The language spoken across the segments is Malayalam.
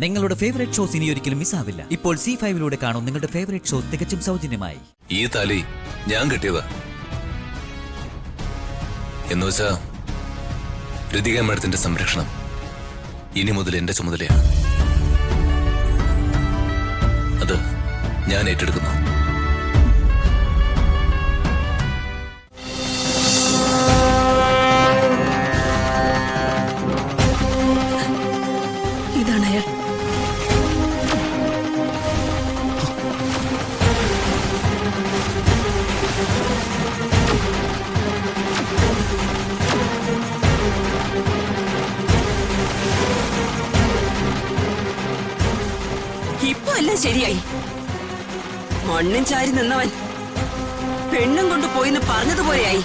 നിങ്ങളുടെ ഫേവറേറ്റ് ഷോസ് ഇനി ഒരിക്കലും മിസ്സാവില്ല. ഇപ്പോൾ C5 കാണും നിങ്ങളുടെ ഫേവറേറ്റ് ഷോസ് തികച്ചും സൗജന്യമായി. ഈ താലി ഞാൻ കെട്ടിയതാ. എന്നുവെച്ചാ ഋതിക മേഡത്തിന്റെ സംരക്ഷണം ഇനി മുതൽ എന്റെ ചുമതലയാണ്. അത് ഞാൻ ഏറ്റെടുക്കുന്നു. ഇതാണ് അയാൾ. ഇപ്പൊ എല്ലാം ശരിയായി. മണ്ണും ചാരി നിന്നവൻ പെണ്ണും കൊണ്ട് പോയിന്ന് പറഞ്ഞതുപോലെയായി.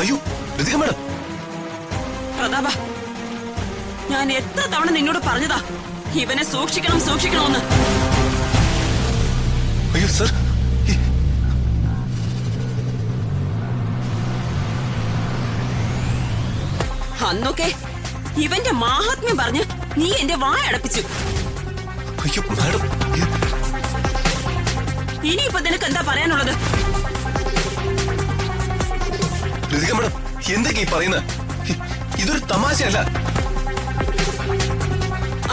അയ്യോ ഋതിക മേഡം. പ്രതാപ, ഞാൻ എത്ര തവണ നിന്നോട് പറഞ്ഞതാ ഇവനെ സൂക്ഷിക്കണം സൂക്ഷിക്കണമെന്ന്. അയ്യോ സർ, അന്നൊക്കെ ഇവന്റെ മാഹാത്മ്യം പറഞ്ഞ് നീ എന്റെ വായ അടപ്പിച്ചു. അയ്യോ മാഡം, ഇനിയിപ്പോ നിനക്ക് എന്താ പറയാനുള്ളത്? ഋതിക മേഡം എന്തൊക്കെ ഈ പറയുന്നത്? ഇതൊരു തമാശയല്ല.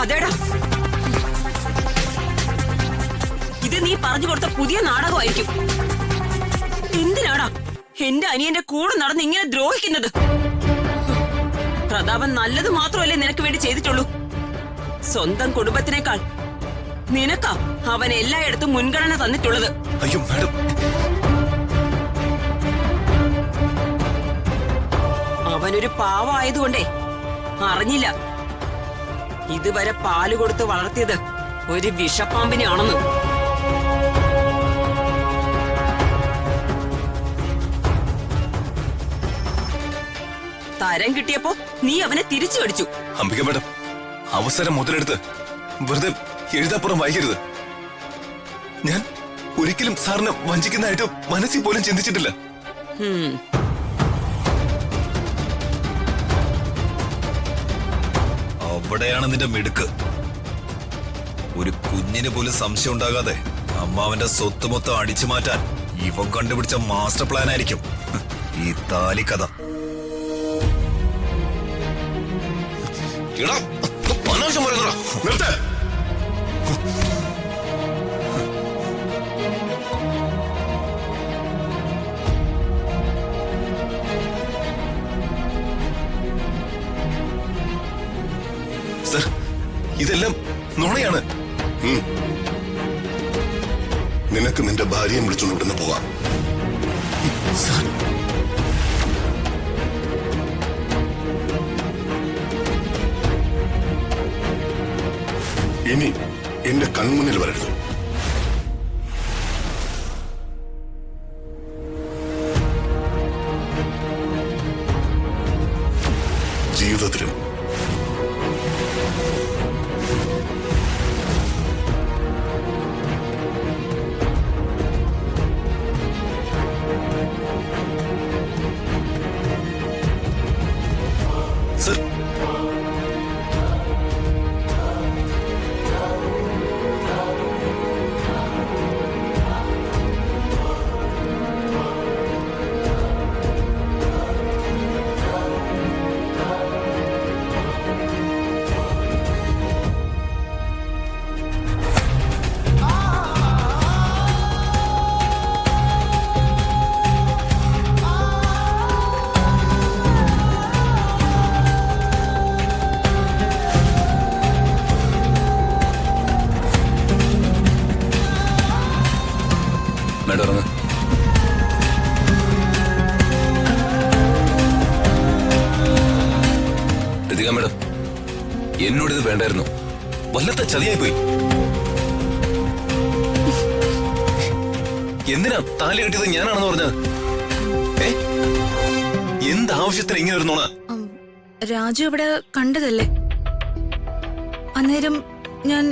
അതേടാ, ഇത് നീ പറഞ്ഞു കൊടുത്ത പുതിയ നാടകമായിരിക്കും. എന്തിനാടാ എന്റെ അനിയന്റെ കൂടെ നടന്ന് ഇങ്ങനെ ദ്രോഹിക്കുന്നത്? പ്രതാപൻ നല്ലത് മാത്രമല്ലേ നിനക്ക് വേണ്ടി ചെയ്തിട്ടുള്ളൂ. സ്വന്തം കുടുംബത്തിനേക്കാൾ നിനക്കാ അവൻ എല്ലായിടത്തും മുൻഗണന തന്നിട്ടുള്ളത്. അയ്യോ മാഡം, അവനൊരു പാവമായതുകൊണ്ടേ അറിഞ്ഞില്ല ഇതുവരെ പാല് കൊടുത്ത് വളർത്തിയത് ഒരു വിഷപ്പാമ്പിനെയാണെന്ന്. തരം കിട്ടിയപ്പോ നീ അവനെ തിരിച്ചു അടിച്ചു. അംബിക മേഡം, അവസരം മുതലെടുത്ത് വെറുതെ എഴുതാപ്പുറം വായിക്കരുത്. ഞാൻ ഒരിക്കലും സാറിനെ വഞ്ചിക്കുന്നതായിട്ട് മനസ്സിൽ പോലും ചിന്തിച്ചിട്ടില്ല. അവിടെയാണ് നിന്റെ മിടുക്ക്. ഒരു കുഞ്ഞിന് പോലും സംശയം ഉണ്ടാകാതെ അമ്മാവന്റെ സ്വത്ത് മൊത്തം അടിച്ചു മാറ്റാൻ ഇവൻ കണ്ടുപിടിച്ച മാസ്റ്റർ പ്ലാൻ ആയിരിക്കും ഈ താലിക്കഥ. അനാവശ്യം പറയുന്നതാ, നിർത്ത്. സർ, ഇതെല്ലാം നുണയാണ്. നിനക്ക് നിന്റെ ഭാര്യയെ വിളിച്ചുകൊണ്ട് ഇവിടുന്ന് പോകാം. സർ, ഇനി എന്റെ കൺമുന്നിൽ വരരുത്. ജീവിതത്തിലും സർ, മേഡം ഇറങ്ങ്. ഋതിക മേഡം, എന്നോടിത് വേണ്ടായിരുന്നു. വല്ലത്തെ ചതിയായി പോയി. എന്തിനാ താലി കെട്ടിയത് ഞാനാണെന്ന് പറഞ്ഞത്? എന്താവശ്യത്തിന് ഇങ്ങനെ ഒരു നുണ? രാജു ഇവിടെ കണ്ടതല്ലേ. അന്നേരം ഞാൻ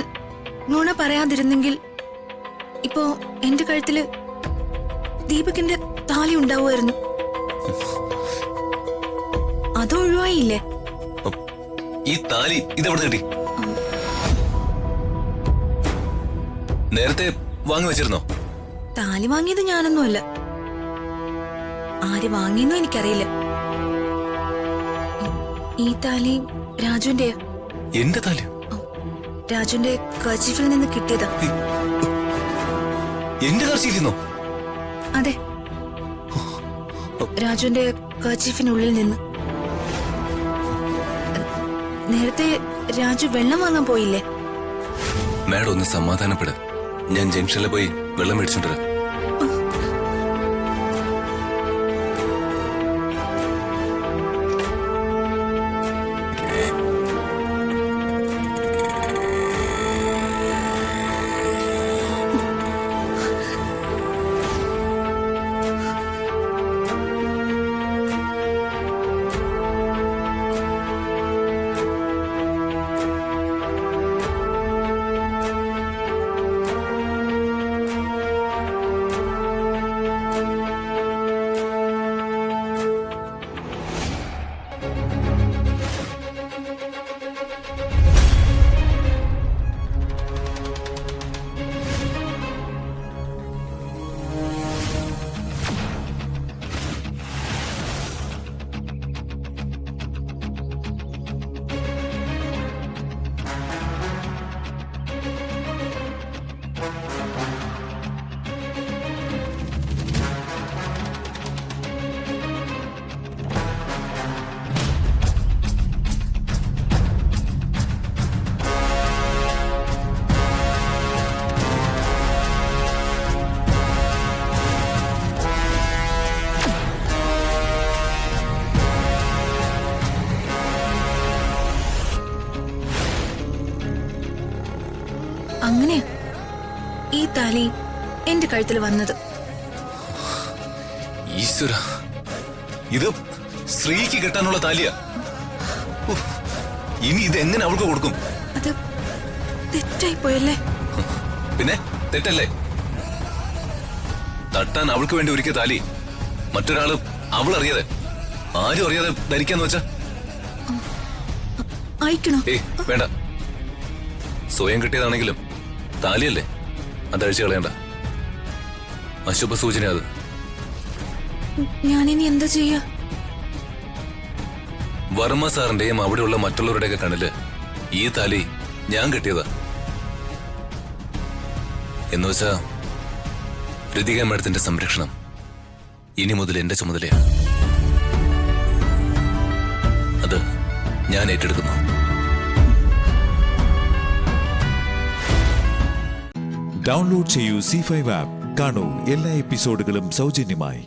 നുണ പറയാതിരുന്നെങ്കിൽ ഇപ്പോ എന്റെ കഴുത്തില് ദീപകിന്റെ താലി ഉണ്ടാവുമായിരുന്നു. അത് ഒഴിവായില്ലേ? ഈ താലി ഇതെവിടെ കിട്ടി? നേരത്തെ വാങ്ങി വെച്ചിരുന്നോ? താലി വാങ്ങിയത് ഞാനൊന്നുമല്ല. ആര് വാങ്ങിയെന്നും എനിക്കറിയില്ല. ഈ താലി രാജുവിന്റെ എന്റെ താലി? രാജുവിന്റെ കർച്ചീഫിൽ നിന്ന് കിട്ടിയതാ. എന്റെ കർച്ചീഫിന്നോ? അതെ, രാജുവിന്റെ കർച്ചീഫിനുള്ളിൽ നിന്ന്. നേരത്തെ രാജു വെള്ളം വാങ്ങാൻ പോയില്ലേ? മാഡം ഒന്ന് സമാധാനപ്പെട്. ഞാൻ ജംഗ്ഷനിൽ പോയി വെള്ളം മേടിച്ചോണ്ടിരാം. അങ്ങനെയാ ഈ താലി എന്റെ കഴുത്തിൽ വന്നത്. ഈശ്വര, ഇത് സ്ത്രീക്ക് കെട്ടാനുള്ള താലിയാ. ഉഫ്, ഇനി ഇത് എങ്ങനെ അവൾക്ക് കൊടുക്കും? അത് തെറ്റായി പോയല്ലേ? പിന്നെ തെറ്റല്ലേ? തട്ടാൻ അവൾക്ക് വേണ്ടി ഒരുക്കിയ താലി മറ്റൊരാള് അവൾ അറിയാതെ, ആരും അറിയാതെ ധരിക്കാന്ന് വെച്ചാ? അയക്കണോ? വേണ്ട. സ്വയം കിട്ടിയതാണെങ്കിലും താലിയല്ലേ, അതഴിച്ചു കളയണ്ട. അശുഭ സൂചന അത്. ഞാനിനി എന്താ ചെയ്യാ? വർമ്മ സാറിന്റെയും അവിടെയുള്ള മറ്റുള്ളവരുടെയൊക്കെ കണ്ണില് ഈ താലി ഞാൻ കെട്ടിയതാ. എന്നുവെച്ചാ ഋതിക മാഡത്തിന്റെ സംരക്ഷണം ഇനി മുതൽ എന്റെ ചുമതലയാ. അത് ഞാൻ ഏറ്റെടുക്കുന്നു. ഡൗൺലോഡ് ചെയ്യൂ C5 ആപ്പ്. കാണൂ എല്ലാ എപ്പിസോഡുകളും സൗജന്യമായി.